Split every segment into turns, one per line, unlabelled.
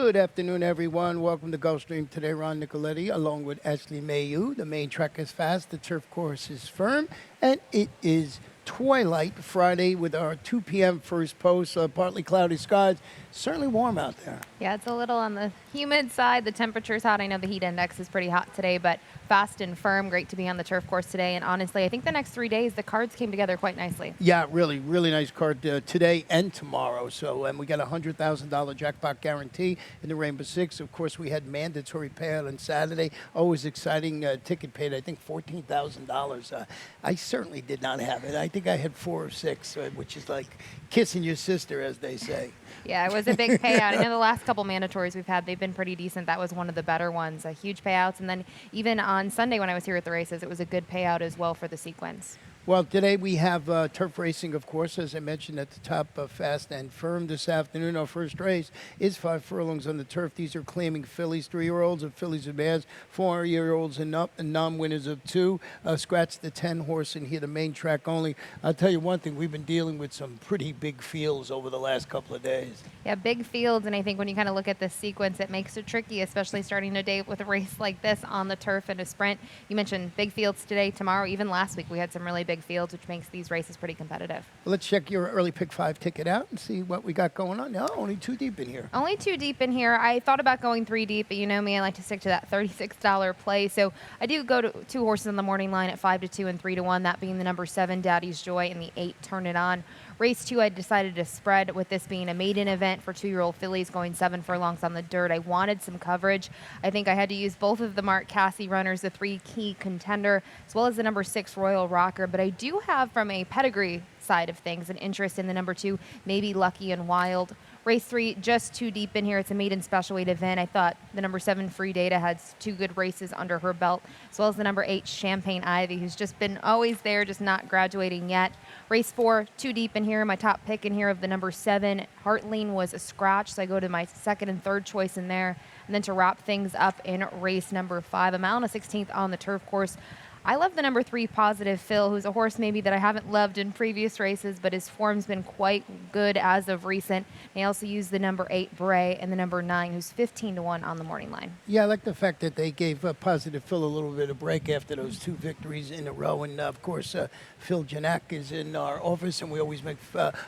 Good afternoon, everyone. Welcome to Gulfstream. Today, Ron Nicoletti, along with Ashley Mayu. The main track is fast, the turf course is firm, and it is twilight Friday with our 2 p.m. first post. Partly cloudy skies. Certainly warm out there.
Yeah, it's a little on the humid side. The temperature's hot. I know the heat index is pretty hot today, but fast and firm. Great to be on the turf course today. And honestly, I think the next 3 days, the cards came together quite nicely.
Yeah, really nice card today and tomorrow. So, and we got a $100,000 jackpot guarantee in the Rainbow Six. Of course, we had mandatory payout on Saturday. Always exciting. Ticket paid, I think, $14,000. I certainly did not have it. I think I had 4 or 6, which is like kissing your sister, as they say.
Yeah, it was a big payout. I know the last couple mandatories we've had, they've been pretty decent. That was one of the better ones, huge payouts. And then even on Sunday when I was here at the races, it was a good payout as well for the sequence.
Well, today we have turf racing, of course, as I mentioned at the top, fast and firm this afternoon. Our first race is 5 furlongs on the turf. These are claiming fillies, 3-year-olds of fillies and bears, 4-year-olds and up, and non-winners of 2. Scratch the 10 horse in here, the main track only. I'll tell you one thing, we've been dealing with some pretty big fields over the last couple of days.
Yeah, big fields, and I think when you kind of look at this sequence, it makes it tricky, especially starting a day with a race like this on the turf and a sprint. You mentioned big fields today, tomorrow, even last week we had some really big fields, which makes these races pretty competitive.
Let's check your early pick 5 ticket out and see what we got going on. No, only 2 deep in here.
Only 2 deep in here. I thought about going 3 deep, but you know me, I like to stick to that $36 play. So I do go to 2 horses in the morning line at 5-2 and 3-1, that being the number 7, Daddy's Joy, and the 8, Turn It On. Race 2, I decided to spread with this being a maiden event for 2-year-old fillies going 7 furlongs on the dirt. I wanted some coverage. I think I had to use both of the Mark Cassie runners, the 3 Key Contender, as well as the number 6 Royal Rocker. But I do have, from a pedigree side of things, an interest in the number 2, Maybe Lucky and Wild. Race 3, just 2 deep in here. It's a maiden special weight event. I thought the number 7, Free Data, had 2 good races under her belt, as well as the number 8, Champagne Ivy, who's just been always there, just not graduating yet. Race 4, 2 deep in here. My top pick in here of the number 7, Heartlean, was a scratch, so I go to my second and third choice in there. And then to wrap things up in race number 5, a mile and a 16th on the turf course. I love the number 3, Positive Phil, who's a horse maybe that I haven't loved in previous races, but his form's been quite good as of recent. I also use the number 8, Bray, and the number 9, who's 15-1 on the morning line.
Yeah, I like the fact that they gave Positive Phil a little bit of break after those 2 victories in a row. And, of course, Phil Janak is in our office, and we always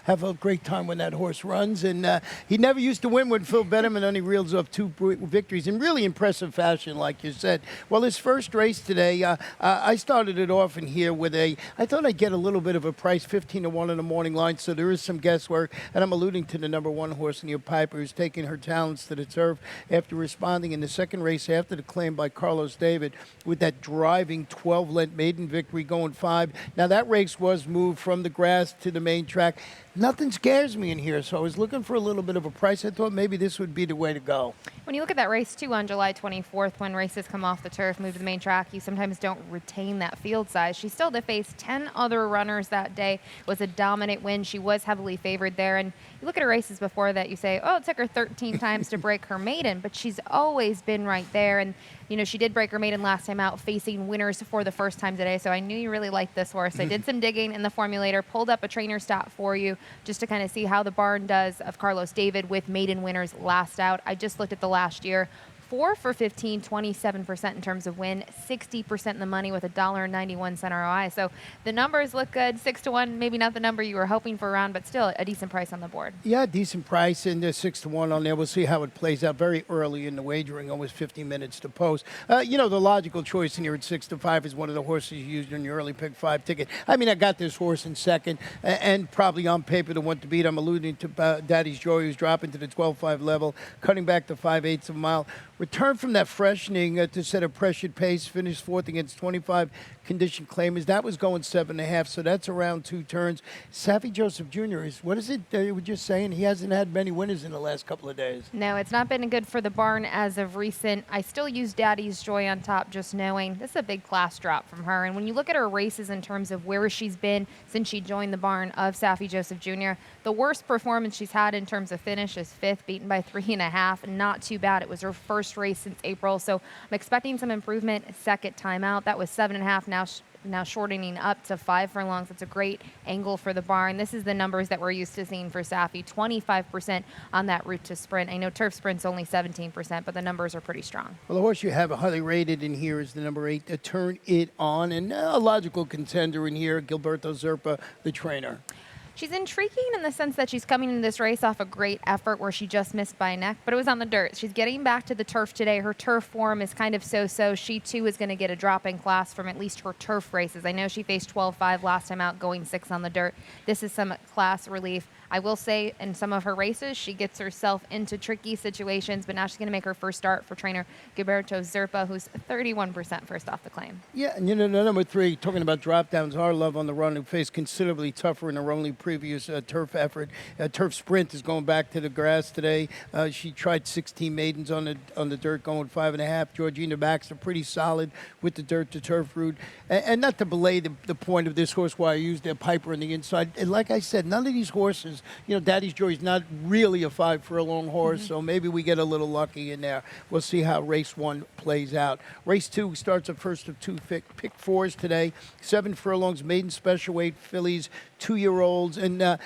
have a great time when that horse runs. And he never used to win when Phil bet him, and then he reels off 2 victories in really impressive fashion, like you said. Well, his first race today, I started it off in here with I thought I'd get a little bit of a price, 15-1 in the morning line, so there is some guesswork. And I'm alluding to the number 1 horse, Neil Piper, who's taking her talents to the turf after responding in the second race after the claim by Carlos David with that driving 12-length maiden victory going 5. Now, that race was moved from the grass to the main track. Nothing scares me in here, so I was looking for a little bit of a price. I thought maybe this would be the way to go.
When you look at that race, too, on July 24th, when races come off the turf, move to the main track, you sometimes don't retain that field size. She still had to face 10 other runners that day. It was a dominant win. She was heavily favored there. And you look at her races before that, you say, oh, it took her 13 times to break her maiden, but she's always been right there. And, you know, she did break her maiden last time out, facing winners for the first time today. So I knew you really liked this horse. I did some digging in the formulator, pulled up a trainer stat for you just to kind of see how the barn does of Carlos David with maiden winners last out. I just looked at the last year. 4 for 15, 27% in terms of win, 60% in the money with $1.91 ROI. So the numbers look good. 6-1, maybe not the number you were hoping for around, but still a decent price on the board.
Yeah, decent price, and 6-1 on there. We'll see how it plays out very early in the wagering, almost 15 minutes to post. You know, the logical choice in here at 6-5 is one of the horses you used in your early pick 5 ticket. I mean, I got this horse in second, and probably on paper the one to beat. I'm alluding to Daddy's Joy, who's dropping to the 12-5 level, cutting back to 5/8 of a mile. Returned from that freshening to set a pressured pace, finished 4th against 25 condition claimers. That was going 7.5, so that's around 2 turns. Saffie Joseph Jr. What is it you were just saying? He hasn't had many winners in the last couple of days.
No, it's not been good for the barn as of recent. I still use Daddy's Joy on top, just knowing this is a big class drop from her. And when you look at her races in terms of where she's been since she joined the barn of Saffie Joseph Jr., the worst performance she's had in terms of finish is 5th, beaten by 3.5. Not too bad. It was her first race since April, so I'm expecting some improvement. Second time out, that was 7.5. Now now shortening up to 5 furlongs. It's a great angle for the barn. This is the numbers that we're used to seeing for Safi, 25% on that route to sprint. I know turf sprint's only 17%, but the numbers are pretty strong.
Well, the horse you have highly rated in here is the number 8, Turn It On, and a logical contender in here, Gilberto Zerpa, the trainer.
She's intriguing in the sense that she's coming into this race off a great effort where she just missed by a neck, but it was on the dirt. She's getting back to the turf today. Her turf form is kind of so-so. She, too, is going to get a drop in class from at least her turf races. I know she faced 12-5 last time out, going 6 on the dirt. This is some class relief. I will say in some of her races, she gets herself into tricky situations, but now she's going to make her first start for trainer Gilberto Zerpa, who's 31% first off the claim.
Yeah, and number 3, talking about drop downs, Our Love on the Run, who faced considerably tougher in her only previous turf effort. Turf sprint is going back to the grass today. She tried 16 maidens on the dirt, going 5.5. Georgina Baxter, pretty solid with the dirt to turf route. And not to belay the point of this horse, why I used their Piper on the inside. And like I said, none of these horses, Daddy's Joy is not really a 5 furlong horse, so maybe we get a little lucky in there. We'll see how race 1 plays out. Race 2 starts a first of 2 pick 4s today. 7 furlongs, maiden special weight fillies, 2-year-olds, and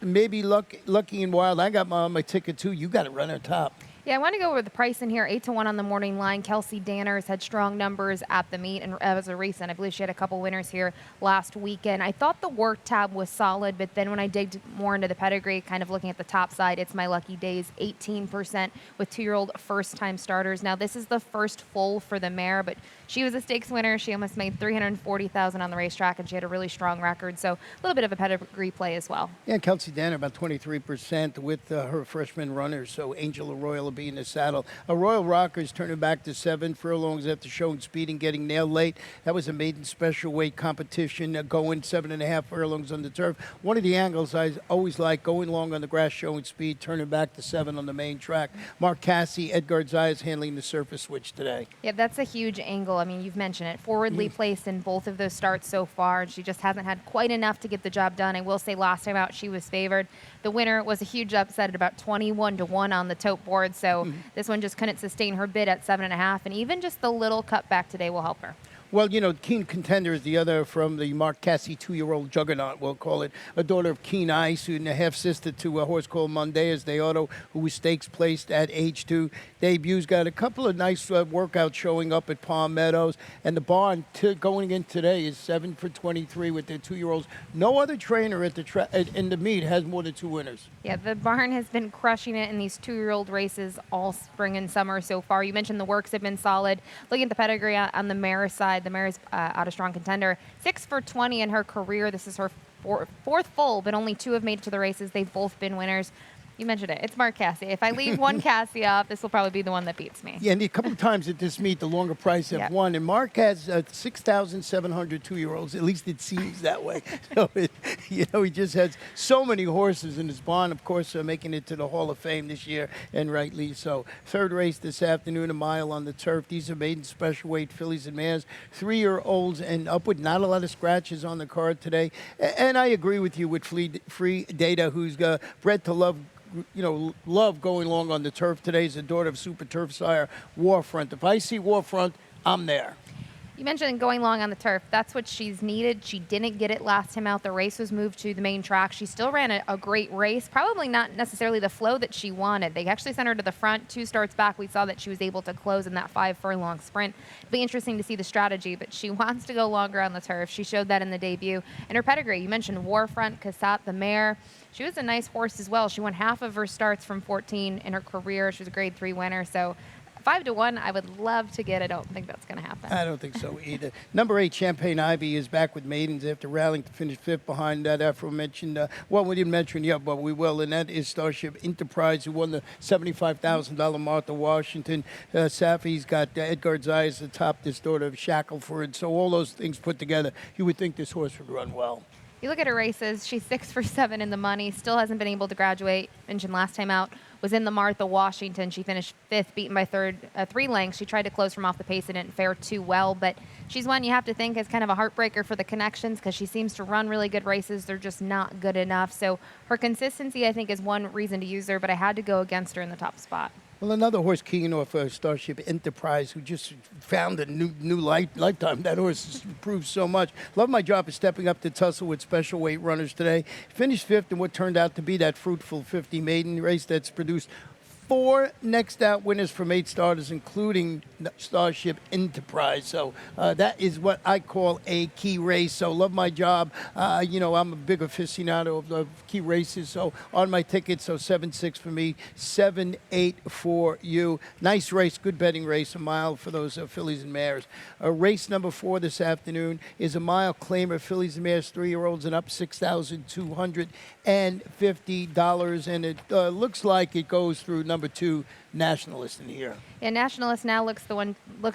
maybe lucky and wild. I got my ticket too. You got to run her top.
Yeah, I want to go over the price in here. 8-1 on the morning line. Kelsey Danners had strong numbers at the meet and as a recent. I believe she had a couple winners here last weekend. I thought the work tab was solid, but then when I digged more into the pedigree, kind of looking at the top side, it's My Lucky Days, 18% with 2-year-old first-time starters. Now, this is the first full for the mare, but she was a stakes winner. She almost made $340,000 on the racetrack, and she had a really strong record. So a little bit of a pedigree play as well.
Yeah, Kelsey Danner about 23% with her freshman runners. So Angel Arroyo will be in the saddle. A Royal Rockers turning back to 7 furlongs after showing speed and getting nailed late. That was a maiden special weight competition, going 7.5 furlongs on the turf. One of the angles I always like, going long on the grass, showing speed, turning back to 7 on the main track. Mark Cassie, Edgar Zayas handling the surface switch today.
Yeah, that's a huge angle. I mean, you've mentioned it. Forwardly placed in both of those starts so far. She just hasn't had quite enough to get the job done. I will say last time out she was favored. The winner was a huge upset at about 21-1 on the tote board. So this one just couldn't sustain her bid at 7.5. And even just the little cutback today will help her.
Well, Keen Contender is the other from the Mark Cassie 2-year-old juggernaut, we'll call it. A daughter of Keen Ice, and a half-sister to a horse called Mondeas de Oro, who was stakes placed at age 2. Debuts got a couple of nice workouts showing up at Palm Meadows. And the barn going in today is 7 for 23 with their 2-year-olds. No other trainer at in the meet has more than 2 winners.
Yeah, the barn has been crushing it in these 2-year-old races all spring and summer so far. You mentioned the works have been solid. Looking at the pedigree on the mare side, the mare is out of strong contender. 6 for 20 in her career. This is her fourth full, but only 2 have made it to the races. They've both been winners. You mentioned it. It's Mark Cassie. If I leave one Cassie off, this will probably be the one that beats me.
Yeah, and a couple of times at this meet, the longer price have won. And Mark has 6,700 2-year-olds. At least it seems that way. So, he just has so many horses in his barn. Of course, making it to the Hall of Fame this year, and rightly so. Third race this afternoon, a mile on the turf. These are maiden special weight fillies and mares. 3-year-olds and upward. Not a lot of scratches on the card today. And I agree with you with Free Data, who's bred to love going long on the turf. Today is the daughter of Super Turf sire Warfront. If I see Warfront, I'm there.
You mentioned going long on the turf. That's what she's needed. She didn't get it last time out. The race was moved to the main track. She still ran a great race, probably not necessarily the flow that she wanted. They actually sent her to the front. 2 starts back, we saw that she was able to close in that 5 furlong sprint. It'll be interesting to see the strategy, but she wants to go longer on the turf. She showed that in the debut. And her pedigree, you mentioned Warfront, Casat, the mare. She was a nice horse as well. She won half of her starts from 14 in her career. She was a grade 3 winner. So 5-1, I would love to get. I don't think that's going to happen.
I don't think so either. Number 8, Champagne Ivy, is back with maidens after rallying to finish 5th behind that aforementioned. We didn't mention yet, but we will, and that is Starship Enterprise, who won the $75,000 Martha Washington. Safi's got Edgar Zayas atop this daughter of Shackelford. So all those things put together, you would think this horse would run well.
You look at her races, she's 6 for 7 in the money, still hasn't been able to graduate. Mentioned last time out was in the Martha Washington. She finished 5th, beaten by 3 lengths. She tried to close from off the pace and didn't fare too well, but she's one you have to think is kind of a heartbreaker for the connections because she seems to run really good races. They're just not good enough. So her consistency, I think, is one reason to use her, but I had to go against her in the top spot.
Well, another horse keying off Starship Enterprise, who just found a new lifetime. That horse has improved so much. Love My Job is stepping up to tussle with special weight runners today. Finished fifth in what turned out to be that fruitful 50 maiden race that's produced 4 next out winners from 8 starters, including Starship Enterprise. So that is what I call a key race. So Love My Job. I'm a big aficionado of key races. So on my ticket, so 7-6 for me, 7-8 for you. Nice race, good betting race, a mile for those fillies and mares. Race number 4 this afternoon is a mile claimer, fillies and mares, 3-year-olds and up, $6,250. And it looks like it goes through number 2, Nationalist in here.
Yeah, Nationalist now looks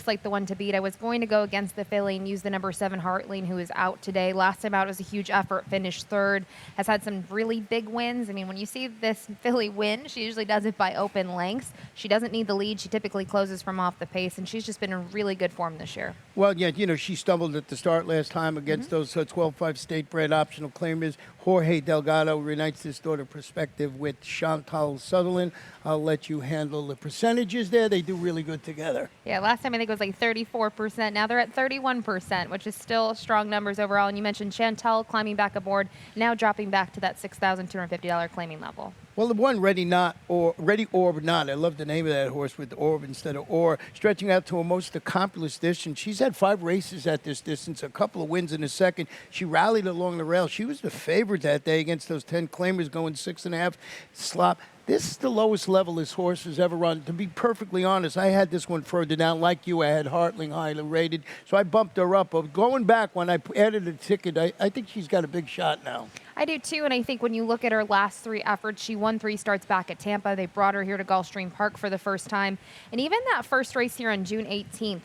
like the one to beat. I was going to go against the filly and use the number 7 Heartling, who is out today. Last time out, it was a huge effort, finished 3rd, has had some really big wins. I mean, when you see this filly win, she usually does it by open lengths. She doesn't need the lead. She typically closes from off the pace, and she's just been in really good form this year.
Well, yeah, she stumbled at the start last time against those 12-5 state-bred optional claimers. Jorge Delgado reunites this daughter perspective with Chantal Sutherland. I'll let you handle the percentages there. They do really good together.
Yeah, last time I think it was like 34%. Now they're at 31%, which is still strong numbers overall. And you mentioned Chantal climbing back aboard, now dropping back to that $6,250 claiming level.
Well, the one Ready Orb Not. I love the name of that horse with the orb instead of or. Stretching out to a most accomplished distance. She's had 5 races at this distance, a couple of wins in the second. She rallied along the rail. She was the favorite that day against those 10 claimers going 6.5 slop. This is the lowest level this horse has ever run. To be perfectly honest, I had this one further down. Like you, I had Heartling highly rated, so I bumped her up. But going back, when I added a ticket, I think she's got a big shot now.
I do too, and I think when you look at her last 3 efforts, she won 3 starts back at Tampa. They brought her here to Gulfstream Park for the first time. And even that first race here on June 18th,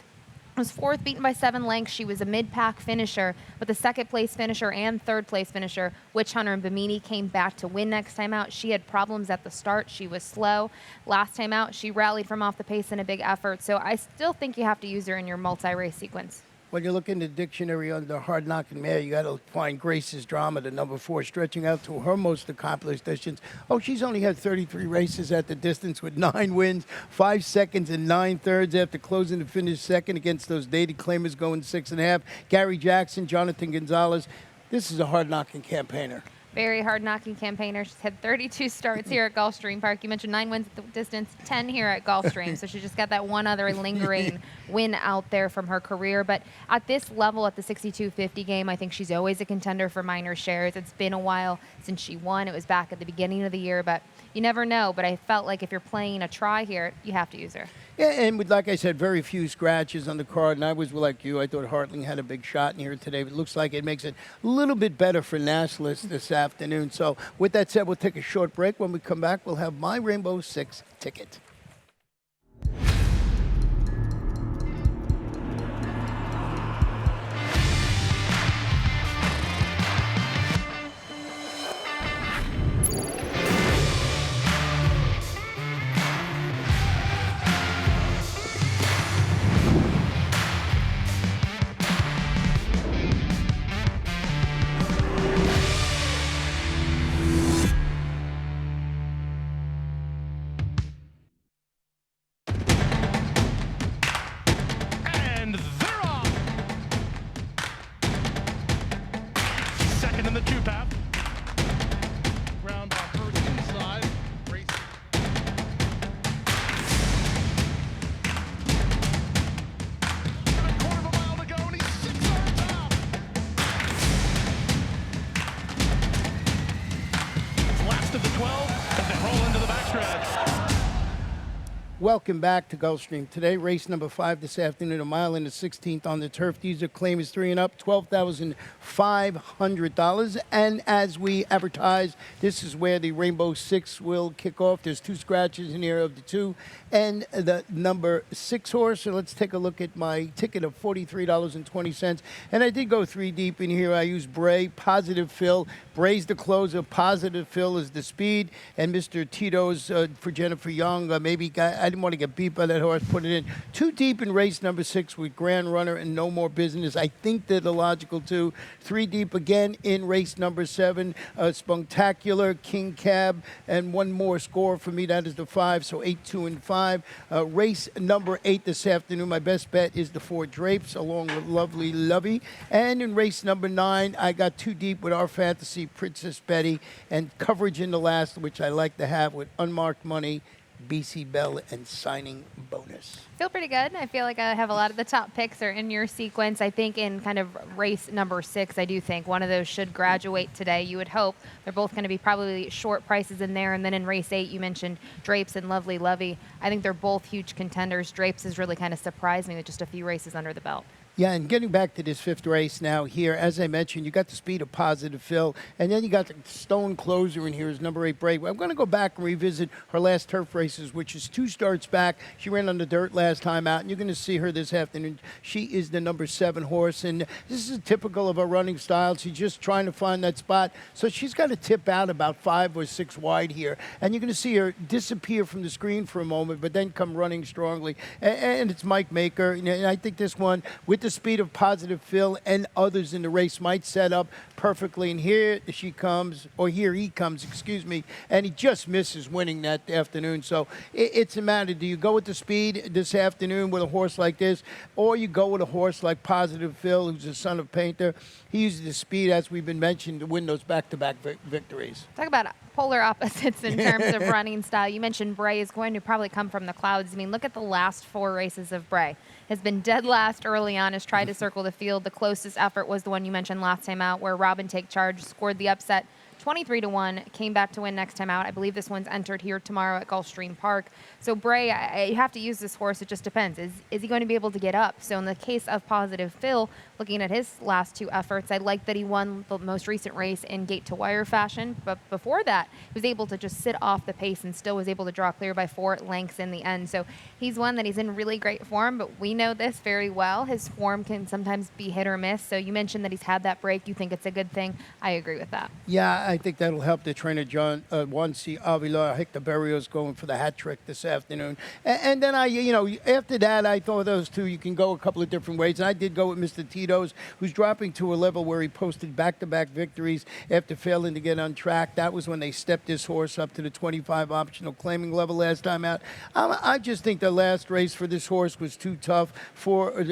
was 4th, beaten by 7 lengths. She was a mid-pack finisher, but the 2nd place finisher and 3rd place finisher, Witch Hunter and Bimini, came back to win next time out. She had problems at the start. She was slow. Last time out, she rallied from off the pace in a big effort. So I still think you have to use her in your multi-race sequence.
When you look in the dictionary under hard knocking mare, you got to find Grace's Drama, the number 4, stretching out to her most accomplished distance. Oh, she's only had 33 races at the distance with 9 wins, 5 seconds and 9 thirds after closing to finish second against those dated claimers going 6.5. Gary Jackson, Jonathan Gonzalez. This is a hard knocking campaigner.
Very hard-knocking campaigner. She's had 32 starts here at Gulfstream Park. You mentioned 9 wins at the distance, 10 here at Gulfstream. So she just got that one other lingering win out there from her career. But at this level, at the 62.50 game, I think she's always a contender for minor shares. It's been a while since she won. It was back at the beginning of the year, but you never know. But I felt like if you're playing a try here, you have to use her.
Yeah, and with, like I said, very few scratches on the card, and I was like you. I thought Heartling had a big shot in here today, but it looks like it makes it a little bit better for Nationalist this afternoon. So with that said, we'll take a short break. When we come back, we'll have my Rainbow 6 ticket. Welcome back to Gulfstream. Today, race number 5 this afternoon, a mile in the 16th on the turf. These are claimers 3 and up, $12,500. And as we advertise, this is where the Rainbow 6 will kick off. There's 2 scratches in here of the 2 and the number 6 horse. So let's take a look at my ticket of $43.20. And I did go 3 deep in here. I used Bray, Positive Phil. Bray's the closer. Positive Phil is the speed. And Mr. Tito's for Jennifer Young. Maybe I didn't want to get beat by that horse, put it in. 2 deep in race number 6 with Grand Runner and No More Business. I think they're the logical 2. 3 deep again in race number 7. Spectacular, King Cab, and one more score for me. That is the 5, so 8, 2, and 5. Race number 8 this afternoon, my best bet is the 4 Drapes, along with Lovely Lovey. And in race number 9, I got 2 deep with Our Fantasy, Princess Betty, and coverage in the last, which I like to have with Unmarked Money, BC Bell, and Signing Bonus.
Feel pretty good. I feel like I have a lot of the top picks are in your sequence. I think in kind of race number 6, I do think one of those should graduate today. You would hope. They're both going to be probably short prices in there. And then in race 8, you mentioned Drapes and Lovely Lovey. I think they're both huge contenders. Drapes has really kind of surprised me with just a few races under the belt.
Yeah, and getting back to this 5th race now here, as I mentioned, you got the speed of Positive Phil, and then you got the stone closer in here is number 8 Brave. I'm going to go back and revisit her last turf races, which is 2 starts back. She ran on the dirt last time out, and you're going to see her this afternoon. She is the number 7 horse, and this is typical of her running style. She's just trying to find that spot, so she's got to tip out about 5 or 6 wide here, and you're going to see her disappear from the screen for a moment, but then come running strongly. And it's Mike Maker, and I think this one, with the speed of Positive Phil and others in the race, might set up perfectly. And here she comes, or here he comes, excuse me, and he just misses winning that afternoon. So it's a matter, do you go with the speed this afternoon with a horse like this, or you go with a horse like Positive Phil, who's the son of Painter? He uses the speed, as we've been mentioning, to win those back-to-back victories.
Talk about polar opposites in terms of running style. You mentioned Bray is going to probably come from the clouds. I mean, look at the last 4 races of Bray. Has been dead last early on, has tried to circle the field. The closest effort was the one you mentioned last time out, where Robin Take Charge scored the upset 23-1, came back to win next time out. I believe this one's entered here tomorrow at Gulfstream Park. So Bray, you have to use this horse. It just depends. Is he going to be able to get up? So in the case of Positive Phil, looking at his last 2 efforts, I like that he won the most recent race in gate-to-wire fashion. But before that, he was able to just sit off the pace and still was able to draw clear by 4 lengths in the end. So he's one that he's in really great form, but we know this very well. His form can sometimes be hit or miss. So you mentioned that he's had that break. You think it's a good thing. I agree with that.
Yeah, I think that'll help the trainer, John Juan C. Avila. Hector Berrios going for the hat trick this afternoon. And then after that, I thought those 2, you can go a couple of different ways. And I did go with Mr. Tito's, who's dropping to a level where he posted back-to-back victories after failing to get on track. That was when they stepped this horse up to the 25 optional claiming level last time out. I just think the last race for this horse was too tough for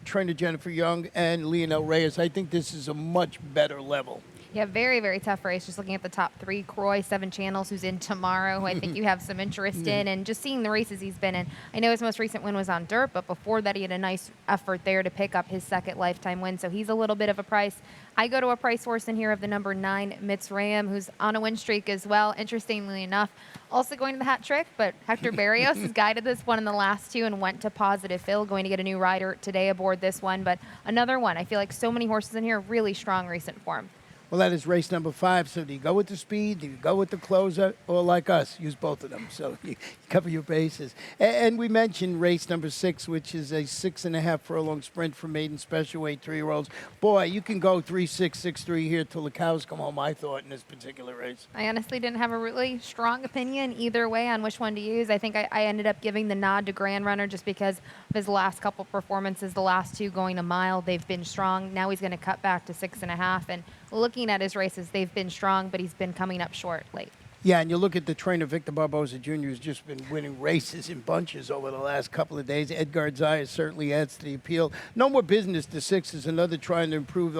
trainer Jennifer Young and Leonel Reyes. I think this is a much better level.
Yeah, very, very tough race. Just looking at the top 3, Croy, 7 Channels, who's in tomorrow, who I think you have some interest in, and just seeing the races he's been in. I know his most recent win was on dirt, but before that he had a nice effort there to pick up his 2nd lifetime win, so he's a little bit of a price. I go to a price horse in here of the number 9, Mitzrayim, who's on a win streak as well, interestingly enough. Also going to the hat trick, but Hector Berrios has guided this one in the last 2 and went to Positive Phil, going to get a new rider today aboard this one, but another one. I feel like so many horses in here, really strong recent form.
Well, that is race number 5. So do you go with the speed? Do you go with the closer? Or like us, use both of them. So you cover your bases. And we mentioned race number 6, which is a 6.5 furlong sprint for maiden special weight 3-year-olds. Boy, you can go 3-6, 6-3 here till the cows come home, I thought, in this particular race.
I honestly didn't have a really strong opinion either way on which one to use. I think I ended up giving the nod to Grand Runner just because of his last couple performances, the last 2 going a mile. They've been strong. Now he's going to cut back to 6.5. And looking at his races, they've been strong, but he's been coming up short late.
Yeah, and you look at the trainer, Victor Barboza Jr., who's just been winning races in bunches over the last couple of days. Edgar Zayas certainly adds to the appeal. No More Business to 6 is another trying to improve,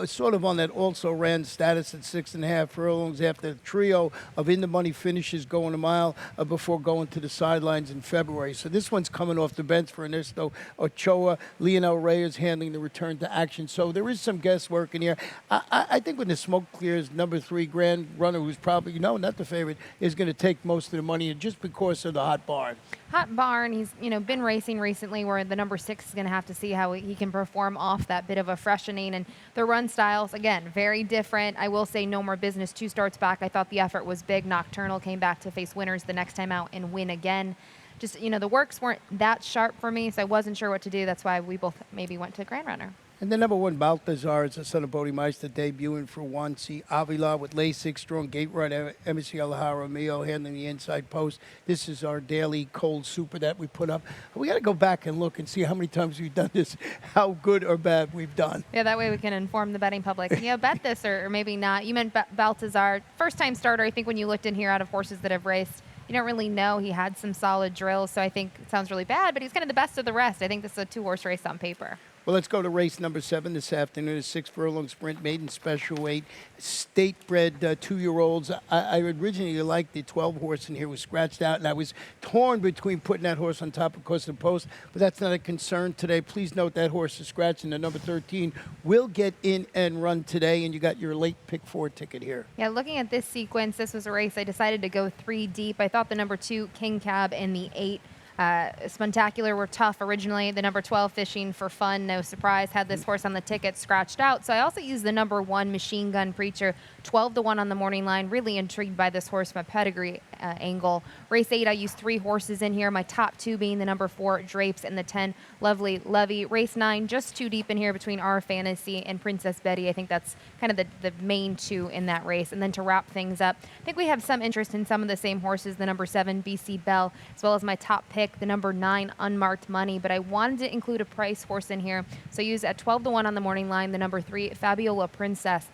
sort of on that also-ran status at 6.5 furlongs after a trio of in-the-money finishes going a mile before going to the sidelines in February. So this one's coming off the bench for Ernesto Ochoa. Leonel Reyes handling the return to action. So there is some guesswork in here. I think when the smoke clears, number 3, Grand Runner, who's probably, not the favorite, is going to take most of the money just because of the hot barn.
Hot barn, he's been racing recently where the number 6 is going to have to see how he can perform off that bit of a freshening. And the run styles, again, very different. I will say No More Business, 2 starts back. I thought the effort was big. Nocturnal came back to face winners the next time out and win again. Just, the works weren't that sharp for me, so I wasn't sure what to do. That's why we both maybe went to Grand Runner.
And the number 1, Balthazar, is the son of Bodimeister, debuting for Juan C. Avila with Lasix, strong gate run, Emisiel Jaramillo handling the inside post. This is our daily cold super that we put up. We got to go back and look and see how many times we've done this, how good or bad we've done.
Yeah, that way we can inform the betting public. Bet this or maybe not. You meant Balthazar, first-time starter. I think when you looked in here out of horses that have raced, you don't really know. He had some solid drills, so I think it sounds really bad, but he's kind of the best of the rest. I think this is a 2-horse race on paper.
Well, let's go to race number 7 this afternoon. A 6 furlong sprint, maiden special weight, state-bred 2-year-olds. I originally liked the 12 horse in here, was scratched out, and I was torn between putting that horse on top, of course, of the post, but that's not a concern today. Please note that horse is scratched, and the number 13 will get in and run today, and you got your late pick 4 ticket here.
Yeah, looking at this sequence, this was a race I decided to go 3 deep. I thought the number 2, King Cab, and the 8, Spuntacular were tough originally. The number 12, Fishing for Fun, no surprise, had this horse on the ticket scratched out. So I also used the number 1, Machine Gun Preacher, 12-1 on the morning line. Really intrigued by this horse from a pedigree angle. Race 8, I used 3 horses in here. My top 2 being the number 4, Drapes, and the 10, Lovely Levy. Race 9, just 2 deep in here between Our Fantasy and Princess Betty. I think that's kind of the main 2 in that race. And then to wrap things up, I think we have some interest in some of the same horses. The number 7, BC Bell, as well as my top pick, the number 9, Unmarked Money, but I wanted to include a price horse in here, so I used at 12-1 on the morning line, the number 3, Fabiola Princess,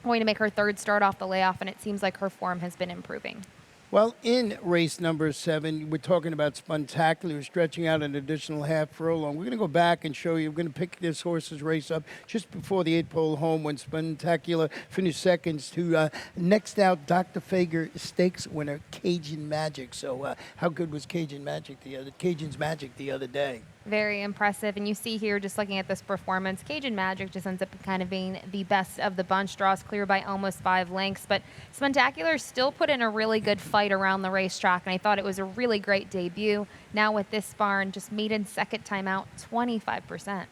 going to make her 3rd start off the layoff, and it seems like her form has been improving.
Well, in race number 7, we're talking about Spuntacular stretching out an additional half furlong. We're going to go back and show you. We're going to pick this horse's race up just before the 8-pole home when Spuntacular finished seconds to next out Dr. Fager stakes winner Cajun Magic. So how good was Cajun's Magic the other day?
Very impressive. And you see here, just looking at this performance, Cajun Magic just ends up kind of being the best of the bunch, draws clear by almost 5 lengths. But Spuntacular still put in a really good fight around the racetrack, and I thought it was a really great debut. Now with this barn, just maiden second time out, 25%.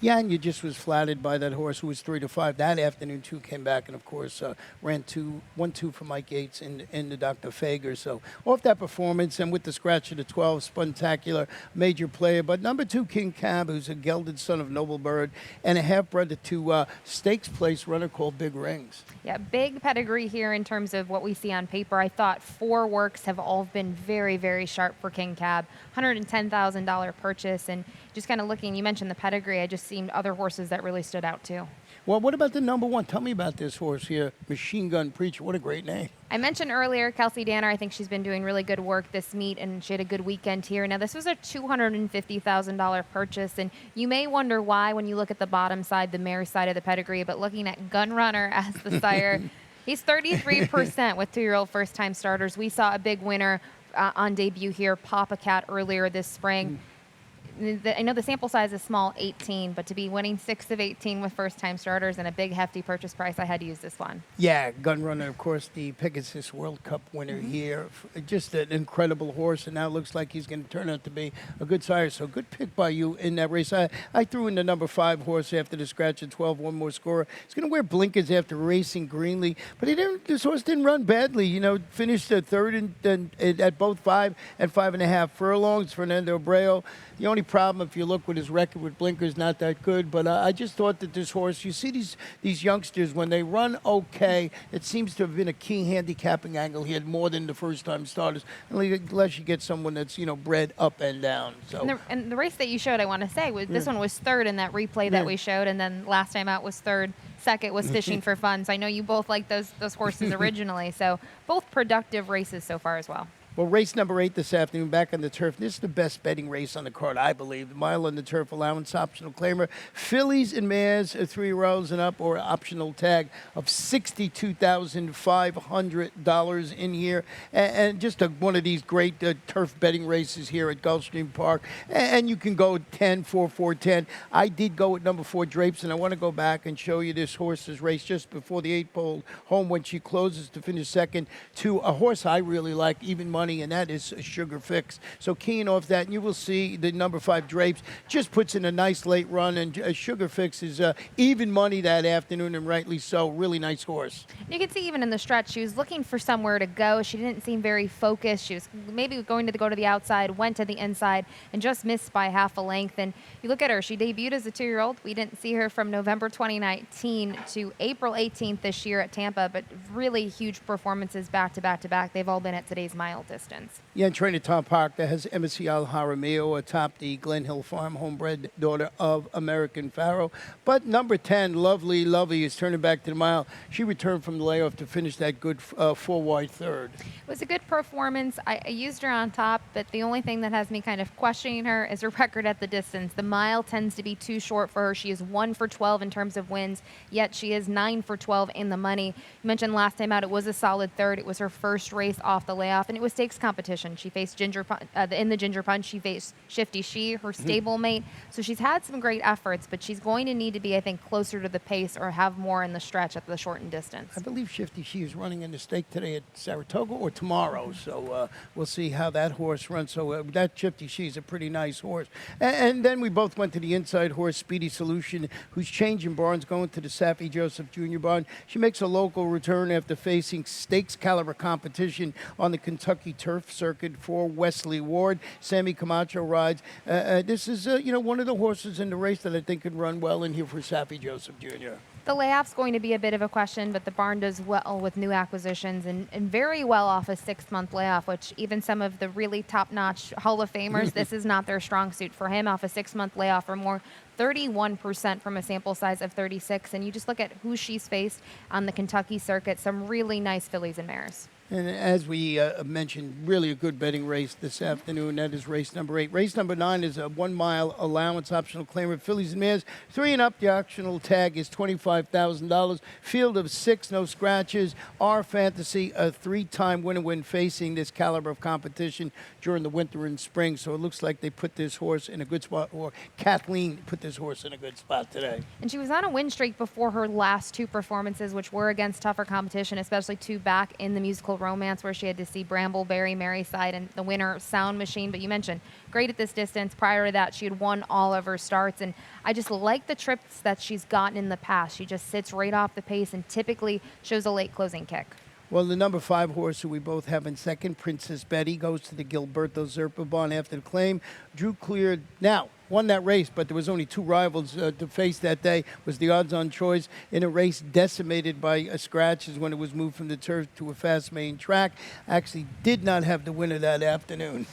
Yeah, and you just was flattered by that horse who was 3-5 that afternoon too. Came back and of course ran 1-2 for Mike Yates in the Dr. Fager. So off that performance and with the scratch of the 12, Spuntacular, major player. But number 2, King Cab, who's a gelded son of Noble Bird and a half brother to stakes place runner called Big Rings.
Yeah, big pedigree here in terms of what we see on paper. I thought 4 works have all been very, very sharp for King Cab. $110,000 purchase, and just kind of looking, you mentioned the pedigree. I just seen other horses that really stood out too.
Well, what about the number 1? Tell me about this horse here, Machine Gun Preacher. What a great name.
I mentioned earlier Kelsey Danner. I think she's been doing really good work this meet, and she had a good weekend here. Now, this was a $250,000 purchase, and you may wonder why when you look at the bottom side, the mare side of the pedigree, but looking at Gunrunner as the sire, he's 33% with 2-year-old first-time starters. We saw a big winner on debut here, Papa Cat, earlier this spring. I know the sample size is small, 18, but to be winning 6 of 18 with first-time starters and a big, hefty purchase price, I had to use this one.
Yeah, Gunrunner, of course, the Pegasus World Cup winner here. Just an incredible horse, and now it looks like he's going to turn out to be a good sire. So good pick by you in that race. I threw in the number 5 horse after the scratch at 12, one more scorer. He's going to wear blinkers after racing Greenlee, but this horse didn't run badly. You know, finished 3rd at both 5 and 5.5 furlongs. Fernando Abreu. The only problem, if you look with his record with blinkers, not that good. But I just thought that this horse, you see these youngsters, when they run okay, it seems to have been a key handicapping angle. He had more than the first-time starters, unless you get someone that's, bred up and down. So
and the race that you showed, I want to say, was this one was 3rd in that replay that we showed, and then last time out was 3rd. Second was Fishing for Fun. So I know you both liked those horses originally. So both productive races so far as well.
Well, race number 8 this afternoon, back on the turf. This is the best betting race on the card, I believe. The mile on the turf, allowance, optional claimer. Fillies and mares, 3-year-olds and up, or optional tag of $62,500 in here. And just one of these great turf betting races here at Gulfstream Park. And you can go 10, 4, 4, 10. I did go with number 4, Drapes, and I want to go back and show you this horse's race just before the 8-pole home when she closes to finish second to a horse I really like, even money, and that is a Sugar Fix. So keying off that, and you will see the number 5 Drapes just puts in a nice late run, and Sugar Fix is even money that afternoon, and rightly so. Really nice horse.
You can see even in the stretch, she was looking for somewhere to go. She didn't seem very focused. She was maybe going to go to the outside, went to the inside, and just missed by half a length. And you look at her, she debuted as a 2-year-old. We didn't see her from November 2019 to April 18th this year at Tampa, but really huge performances back to back to back. They've all been at today's mile distance.
Yeah, and trained at Tom Park that has Embassy Al Jaramillo atop the Glen Hill Farm, homebred daughter of American Pharaoh. But number 10, Lovely Lovey, is turning back to the mile. She returned from the layoff to finish that good 4-wide third.
It was a good performance. I used her on top, but the only thing that has me kind of questioning her is her record at the distance. The mile tends to be too short for her. She is 1 for 12 in terms of wins, yet she is 9 for 12 in the money. You mentioned last time out it was a solid third. It was her first race off the layoff, and it was stakes competition. She faced in the Ginger Punch. She faced Shifty She, her stablemate. So she's had some great efforts, but she's going to need to be, I think, closer to the pace or have more in the stretch at the shortened distance.
I believe Shifty She is running in the stake today at Saratoga or tomorrow, so we'll see how that horse runs. So that Shifty She is a pretty nice horse. And then we both went to the inside horse, Speedy Solution, who's changing barns, going to the Saffie Joseph Jr. barn. She makes a local return after facing stakes caliber competition on the Kentucky turf circuit for Wesley Ward. Sammy Camacho rides. This is, one of the horses in the race that I think could run well in here for Saffie Joseph Jr.
The layoff's going to be a bit of a question, but the barn does well with new acquisitions and very well off a 6-month layoff, which even some of the really top-notch Hall of Famers, this is not their strong suit. For him, off a 6-month layoff or more, 31% from a sample size of 36. And you just look at who she's faced on the Kentucky circuit, some really nice fillies and mares.
And as we mentioned, really a good betting race this afternoon. That is race number 8. Race number 9 is a 1-mile allowance optional claimer. Fillies and mares, 3 and up. The optional tag is $25,000. Field of 6, no scratches. Our Fantasy, a 3-time winner when facing this caliber of competition during the winter and spring. So it looks like they put this horse in a good spot, or Kathleen put this horse in a good spot today.
And she was on a win streak before her last 2 performances, which were against tougher competition, especially 2 back in the musical Romance, where she had to see Brambleberry, Maryside, and the winner Sound Machine. But you mentioned great at this distance. Prior to that, she had won all of her starts, and I just like the trips that she's gotten in the past. She just sits right off the pace and typically shows a late closing kick.
Well, the number 5 horse who we both have in second, Princess Betty, goes to the Gilberto Zerpa barn after the claim. Drew cleared. Now, won that race, but there was only 2 rivals to face that day. Was the odds-on choice in a race decimated by scratches when it was moved from the turf to a fast main track. Actually did not have the winner that afternoon.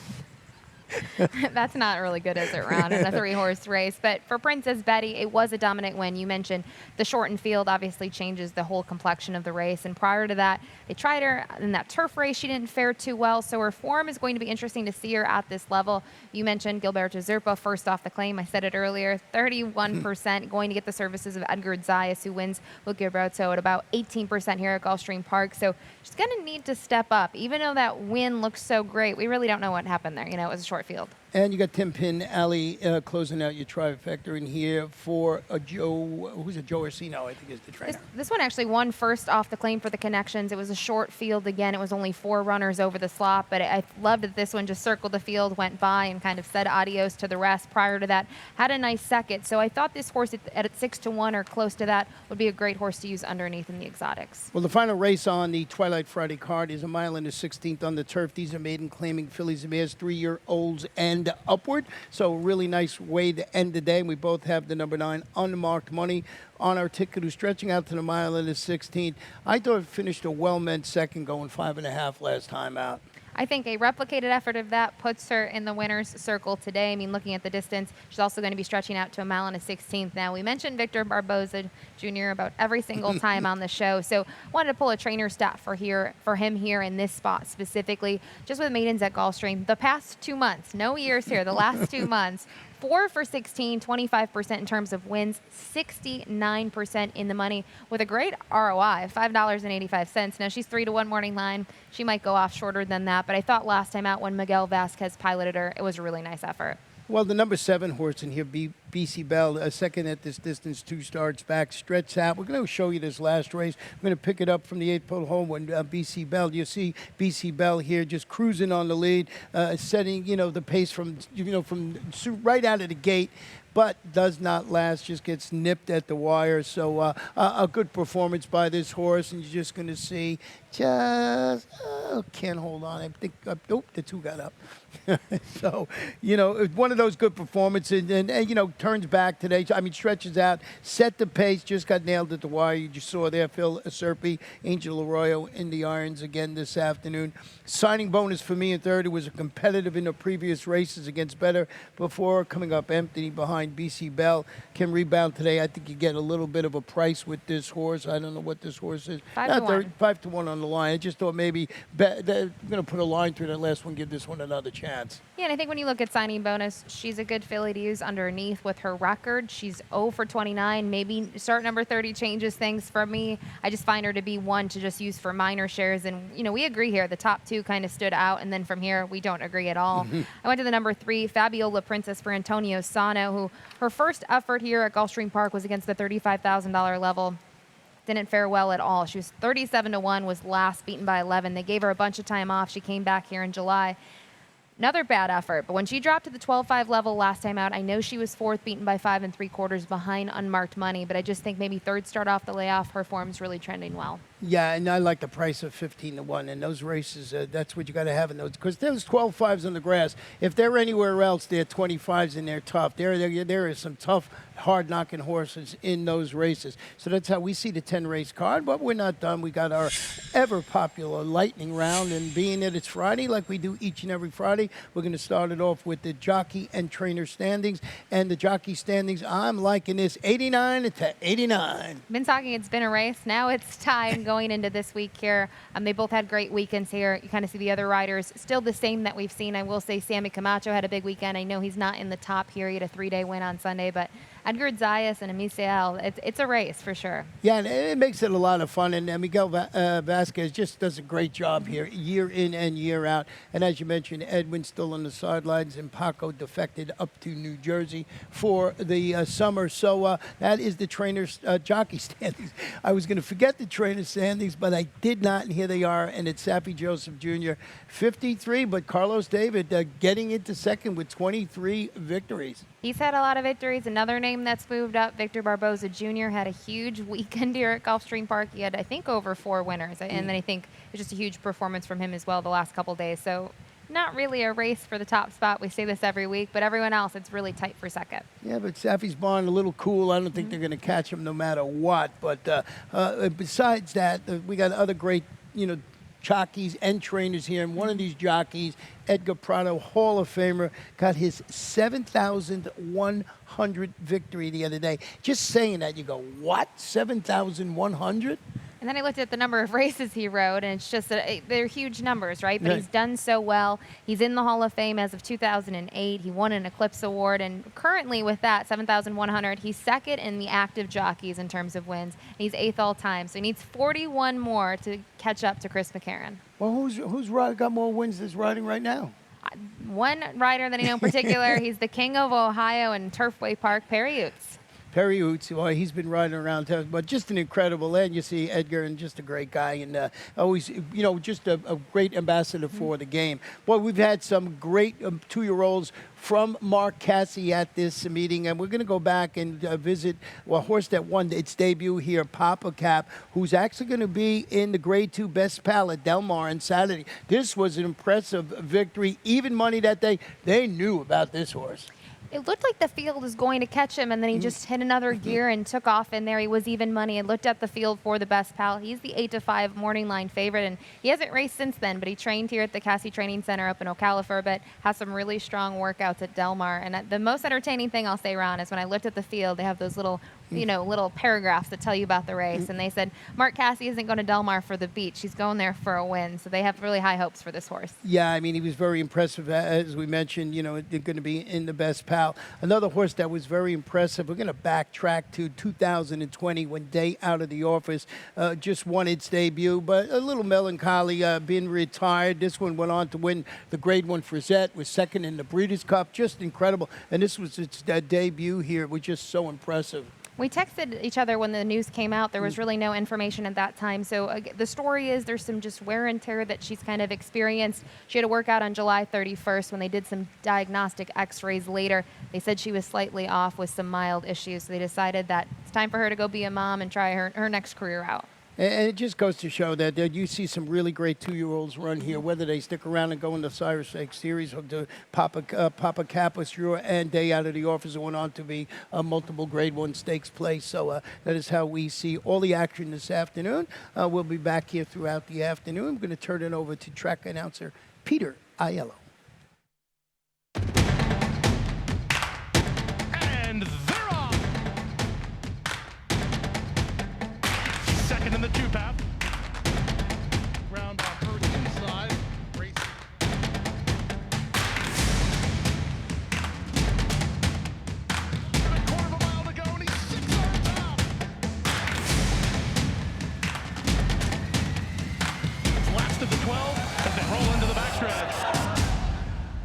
That's not really good as it round in a 3-horse race. But for Princess Betty, it was a dominant win. You mentioned the shortened field obviously changes the whole complexion of the race. And prior to that, they tried her in that turf race. She didn't fare too well. So her form is going to be interesting to see her at this level. You mentioned Gilberto Zerpa first off the claim. I said it earlier, 31% going to get the services of Edgar Zayas, who wins with Gilberto at about 18% here at Gulfstream Park. So she's going to need to step up. Even though that win looks so great, we really don't know what happened there. It was a short field.
And you got Tim Pin Alley closing out your trifecta in here for Joe. Who's it? Joe Orsino, I think, is the trainer.
This one actually won first off the claim for the connections. It was a short field again. It was only 4 runners over the slot, but I loved that this one just circled the field, went by, and kind of said adios to the rest. Prior to that, had a nice second. So I thought this horse at 6-1 or close to that would be a great horse to use underneath in the exotics.
Well, the final race on the Twilight Friday card is a mile and a 16th on the turf. These are maiden claiming fillies and mares, 3-year-olds and upward. So really nice way to end the day. We both have the number 9 unmarked money on our ticket, who's stretching out to the mile and the 16th. I thought it finished a well-meant second, going 5.5 last time out.
I think a replicated effort of that puts her in the winner's circle today. I mean, looking at the distance, she's also going to be stretching out to a mile and a 16th. Now, we mentioned Victor Barboza Jr. about every single time on the show, so wanted to pull a trainer stat for him here in this spot specifically, just with maidens at Gulfstream. The past 2 months, no years here, the last 2 months, 4 for 16, 25% in terms of wins, 69% in the money with a great ROI of $5.85. Now, she's 3-1 morning line. She might go off shorter than that, but I thought last time out when Miguel Vasquez piloted her, it was a really nice effort.
Well, the number 7 horse in here, BC Bell, second at this distance, 2 starts back, stretched out. We're going to show you this last race. We're going to pick it up from the 8th hole when BC Bell. You see BC Bell here just cruising on the lead, setting the pace from right out of the gate, but does not last, just gets nipped at the wire. So a good performance by this horse, and you're just going to see can't hold on. I think, nope, the 2 got up. So, one of those good performances, and turns back today. I mean, stretches out, set the pace, just got nailed at the wire. You just saw there, Phil Serpi, Angel Arroyo in the irons again this afternoon. Signing bonus for me in third. It was a competitive in the previous races against better before, coming up empty behind BC Bell. Can rebound today. I think you get a little bit of a price with this horse. I don't know what this horse is.
5-1.
5-1 on the line. I just thought maybe they're going to put a line through that last one, give this one another chance.
Yeah, and I think when you look at signing bonus, she's a good filly to use underneath with her record. She's 0 for 29. Maybe start number 30 changes things for me. I just find her to be one to just use for minor shares. And, we agree here. The top 2 kind of stood out. And then from here, we don't agree at all. I went to the number 3, Fabiola Princess for Antonio Sano, who her first effort here at Gulfstream Park was against the $35,000 level. Didn't fare well at all. She was 37-1, was last, beaten by 11. They gave her a bunch of time off. She came back here in July. Another bad effort, but when she dropped to the 12-5 level last time out, I know she was 4th, beaten by 5 3/4 behind Unmarked Money, but I just think maybe 3rd start off the layoff. Her form's really trending well.
Yeah, and I like the price of 15-1 in those races. That's what you got to have in those, because there's 12-5s on the grass. If they're anywhere else, they're 25s and they're tough. There is some tough, hard-knocking horses in those races. So that's how we see the 10-race card, but we're not done. We got our ever-popular lightning round, and being that it's Friday, like we do each and every Friday, we're going to start it off with the jockey and trainer standings. And the jockey standings, I'm liking this 89 to 89.
Been talking, it's been a race. Now it's time going into this week here. They both had great weekends here. You kind of see the other riders still the same that we've seen. I will say Sammy Camacho had a big weekend. I know he's not in the top here. He had a 3-day win on Sunday, but Edgar Zayas and Amisael, it's a race for sure.
Yeah, and it makes it a lot of fun. And Miguel Vasquez just does a great job here, year in and year out. And as you mentioned, Edwin's still on the sidelines, and Paco defected up to New Jersey for the summer. So that is the trainer's jockey standings. I was going to forget the trainer's standings, but I did not, and here they are. And it's Sappy Joseph Jr., 53, but Carlos David getting into second with 23 victories.
He's had a lot of victories. Another name that's moved up, Victor Barboza Jr., had a huge weekend here at Gulfstream Park. He had, I think, over 4 winners. And then I think it's just a huge performance from him as well the last couple days. So not really a race for the top spot. We say this every week, but everyone else, it's really tight for second.
Yeah, but Sappy's barn a little cool. I don't think they're going to catch him no matter what. But besides that, we got other great, jockeys and trainers here, and one of these jockeys, Edgar Prado, Hall of Famer, got his 7,100 victory the other day. Just saying that, you go, what? 7,100?
And then I looked at the number of races he rode, and it's just they're huge numbers, right? But he's done so well. He's in the Hall of Fame as of 2008. He won an Eclipse Award, and currently with that, 7,100, he's second in the active jockeys in terms of wins. He's 8th all time, so he needs 41 more to catch up to Chris McCarron.
Well, who's got more wins that's riding right now?
One rider that I know in particular, he's the king of Ohio and Turfway Park, Perry Utes.
Perry Utes, well, he's been riding around town, but just an incredible, and you see Edgar, and just a great guy, and always, just a great ambassador for the game. Well, we've had some great 2-year-olds from Mark Cassie at this meeting, and we're going to go back and visit a horse that won its debut here, Papa Cap, who's actually going to be in the Grade 2 Best Pal at Del Mar on Saturday. This was an impressive victory, even money that day. They knew about this horse.
It looked like the field was going to catch him, and then he just hit another gear and took off in there. He was even money and looked at the field for the Best Pal. He's the 8-5 morning line favorite, and he hasn't raced since then, but he trained here at the Cassie Training Center up in Ocala for a bit, has some really strong workouts at Del Mar. And the most entertaining thing I'll say, Ron, is when I looked at the field, they have those little little paragraphs that tell you about the race. And they said Mark Cassie isn't going to Del Mar for the beach. He's going there for a win. So they have really high hopes for this horse.
Yeah, I mean, he was very impressive, as we mentioned, they're going to be in the best pal. Another horse that was very impressive, we're going to backtrack to 2020 when Day Out of the Office just won its debut, but a little melancholy being retired. This one went on to win the Grade 1 Frisette, was second in the Breeders' Cup, just incredible. And this was its debut here. It was just so impressive.
We texted each other when the news came out. There was really no information at that time. So the story is there's some just wear and tear that she's kind of experienced. She had a workout on July 31st when they did some diagnostic x-rays later. They said she was slightly off with some mild issues. So they decided that it's time for her to go be a mom and try her next career out.
And it just goes to show that you see some really great 2-year-olds run here, whether they stick around and go in the Cyrus Stakes Series or do Papa Kappas and Day Out of the Office, and went on to be a multiple Grade 1 stakes place. So that is how we see all the action this afternoon. We'll be back here throughout the afternoon. I'm going to turn it over to track announcer Peter Aiello.